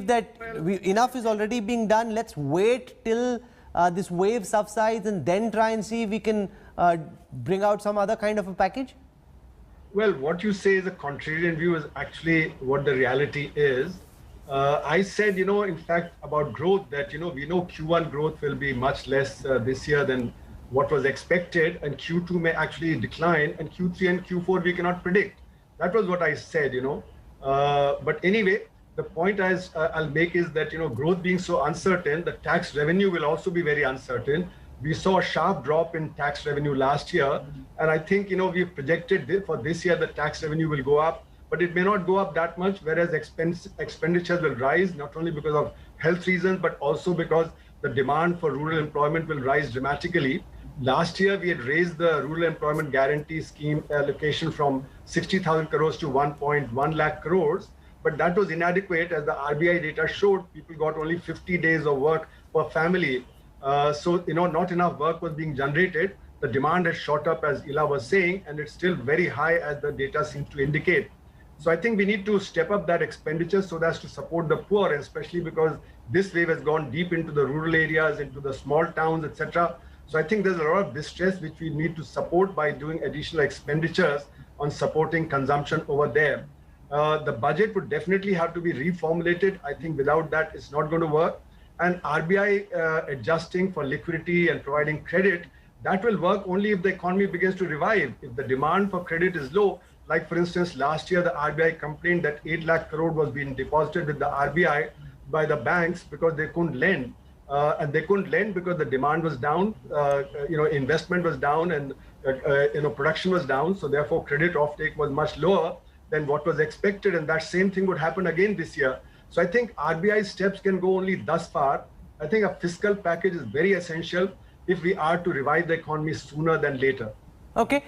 that enough is already being done? Let's wait till this wave subsides and then try and see if we can bring out some other kind of a package? Well, what you say is a contrarian view is actually what the reality is. I said, in fact, about growth that, we know Q1 growth will be much less this year than what was expected, and Q2 may actually decline, and Q3 and Q4 we cannot predict. That was what I said, But anyway, the point I'll make is that, growth being so uncertain, the tax revenue will also be very uncertain. We saw a sharp drop in tax revenue last year. And I think, we've projected for this year, the tax revenue will go up, but it may not go up that much, whereas expenditures will rise, not only because of health reasons, but also because the demand for rural employment will rise dramatically. Last year, we had raised the Rural Employment Guarantee Scheme allocation from 60,000 crores to 1.1 lakh crores. But that was inadequate. As the RBI data showed, people got only 50 days of work per family. So, not enough work was being generated. The demand has shot up, as Ila was saying, and it's still very high, as the data seems to indicate. So I think we need to step up that expenditure so as to support the poor, especially because this wave has gone deep into the rural areas, into the small towns, etc. So I think there's a lot of distress which we need to support by doing additional expenditures on supporting consumption over there. The budget would definitely have to be reformulated. I think without that, it's not going to work. And RBI adjusting for liquidity and providing credit, that will work only if the economy begins to revive. If the demand for credit is low, like for instance, last year, the RBI complained that 8 lakh crore was being deposited with the RBI by the banks because they couldn't lend. And they couldn't lend because the demand was down, investment was down, and production was down. So therefore, credit offtake was much lower than what was expected. And that same thing would happen again this year. So I think RBI steps can go only thus far. I think a fiscal package is very essential if we are to revive the economy sooner than later. Okay.